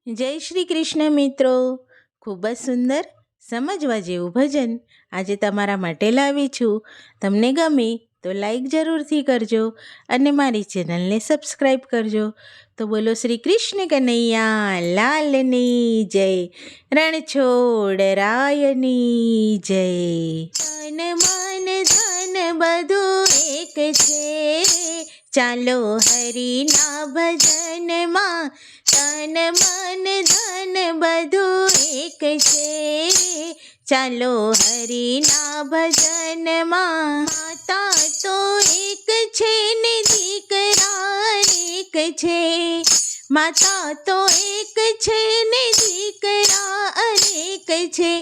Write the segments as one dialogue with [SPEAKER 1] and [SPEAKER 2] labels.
[SPEAKER 1] જય શ્રી કૃષ્ણ મિત્રો. ખૂબ જ સુંદર સમજવા જેવું ભજન આજે તમારા માટે લાવી છું. તમને ગમે તો લાઈક જરૂરથી કરજો અને મારી ચેનલને સબસ્ક્રાઈબ કરજો. તો બોલો શ્રી કૃષ્ણ કનૈયા લાલની જય, રણછોડ રાયની જય. તન મન ધન બધું એક છે, ચાલો હરિના ભજનમાં. તન મન ધન બધું એક છે, ચાલો હરિના ભજનમાં. માતા તો એક છે ને દીકરા અનેક છે, માતા તો એક છે ને દીકરા અનેક છે.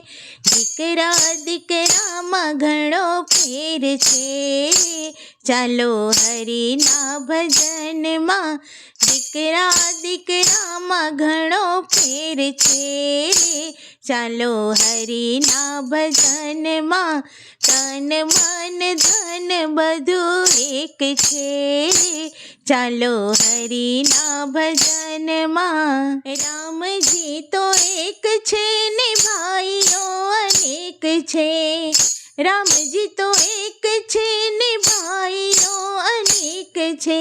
[SPEAKER 1] દીકરા દીકરામાં ઘણો ફેર છે, ચાલો હરિના ભજનમાં. દીકરા દીકરામાં ઘણો ફેર છે, ચાલો હરિના ભજનમાં. તન મન ધન બધું એક છે, ચાલો હરિના ભજનમાં. રામજી તો એક છે ને ભાઈઓ અનેક છે, રામજી તો એક છે ને ભાઈઓ અનેક છે.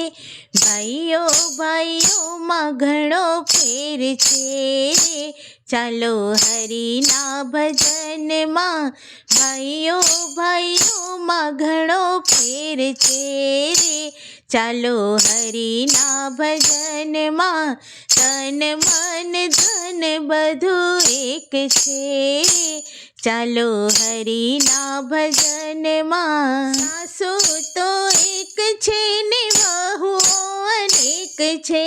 [SPEAKER 1] ભાઈઓ ભાઈઓમાં ઘણો ફેર છે, ચાલો હરિના ભજનમાં. ભાઈઓ ભાઈઓમાં ઘણો ફેર છે, ચાલો હરિના ભજનમાં. તન મન ધન બધું એક છે, ચાલો હરિના ભજનમાં. સાસુ તો એક છે ને વહુઓ અનેક છે,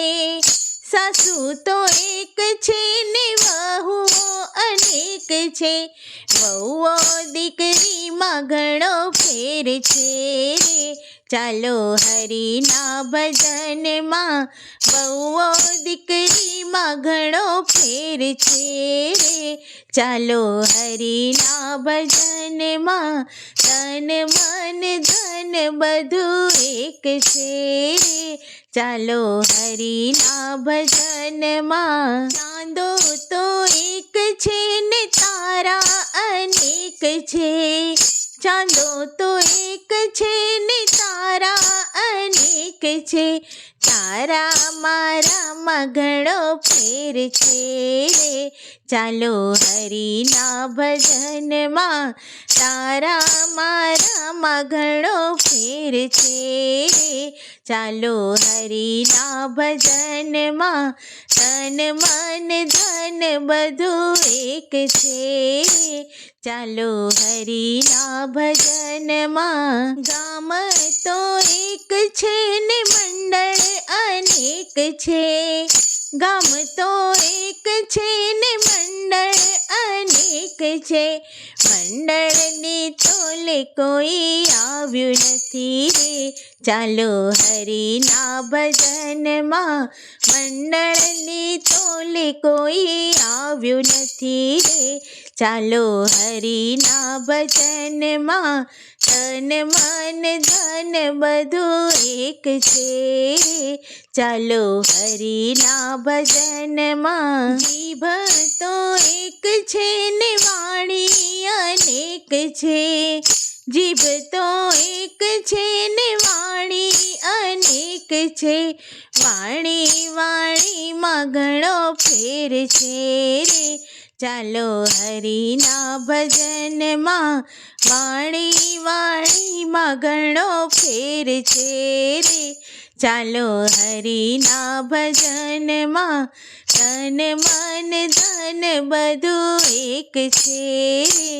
[SPEAKER 1] સાસુ તો એક છે ને વહુઓ અનેક છે. વહુઓ દીકરીમાં ઘણો ફેર છે, ચાલો હરિના ભજનમાં. વહુઓ દીકરીમાં ઘણો ફેર છે, ચાલો હરિના ભજનમાં. તન મન ધન બધું એક છે, ચાલો હરિના ભજનમાં. ચાંદો તો એક છે ને તારા અનેક છે, ચાંદો તો એક છે ને તારા અનેક છે. તારા મારામાં ઘણો ફેર છે, ચાલો હરિના ભજનમાં. તારા મારામાં ઘણો ફેર છે, ચાલો હરિના ભજનમાં. તન મન ધન બધું એક છે, ચાલો હરિના ભજનમાં. ગામ તો એક છે ને મંડળ અનેક છે, ગામ તો એક છે ને મંડળ અનેક છે. મંડળની તોલે કોઈ આવ્યું નથી રે, ચાલો હરિના ભજનમાં. મંડળની તોલે કોઈ આવ્યું નથી રે, ચાલો હરિના ભજનમાં. તન મન ધન બધું એક છે, ચાલો હરિના ભજનમાં. જીભ તો એક છે ને વાણી અનેક છે, જીભ તો એક છે ને વાણી અનેક છે. વાણી વાણીમાં ઘણો ફેર છે રે, ચાલો હરિના ભજનમાં. વાણી વાણીમાં ઘણો ફેર છે રે, ચાલો હરિના ભજનમાં. તન મન ધન બધું એક છે,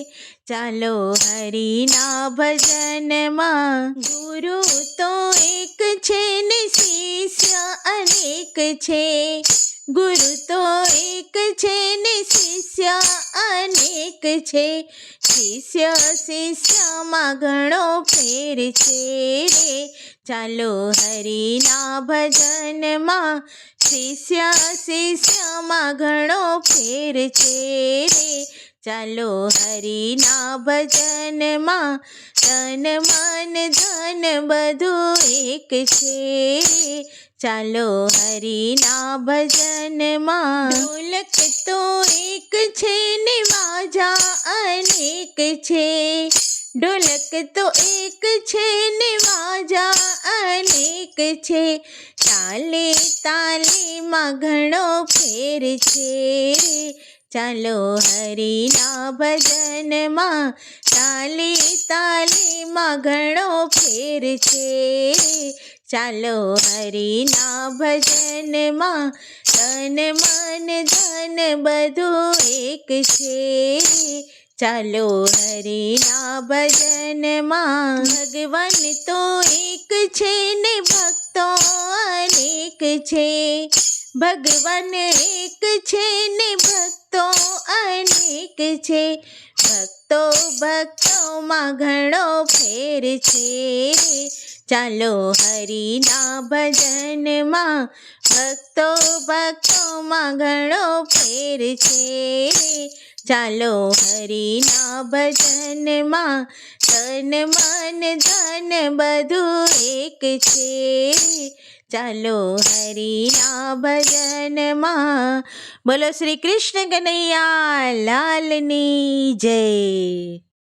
[SPEAKER 1] ચાલો હરિના ભજનમાં. ગુરુ તો એક છે ને શિષ્ય અનેક છે, ગુરુ તો એક છે ને શિષ્ય અનેક છે. શિષ્ય શિષ્યમાં ઘણો ફેર છે રે, ચાલો હરિના ભજનમાં. શિષ્ય શિષ્યમાં ઘણો ફેર છે રે, ચાલો હરિના ભજનમાં. તન મન ધન બધું એક છે, ચાલો હરિના ભજનમાં. ઢોલક તો એક છે ને વાજા અનેક છે, ઢોલક તો એક છે ને વાજા અનેક છે, તાલે તાલીમાં ઘણો ફેર છે, ચાલો હરિના ભજનમાં. તાલે તાલીમાં ઘણો ફેર છે, ચાલો હરિના ભજનમાં. તન મન ધન બધું એક છે, ચાલો હરિના ભજનમાં. ભગવાન તો એક છે ને ભક્તો અનેક છે, ભગવાન એક છે ને ભક્તો અનેક છે, ભક્તો ભક્તોમાં ઘણો ફેર છે, ચાલો હરિના ભજનમાં. ભક્તો ભક્તોમાં ઘણો ફેર છે, ચાલો હરિના ભજનમાં. તન મન ધન બધું એક છે, ચાલો હરિના ભજનમાં. બોલો શ્રી કૃષ્ણ કનૈયા લાલની જય.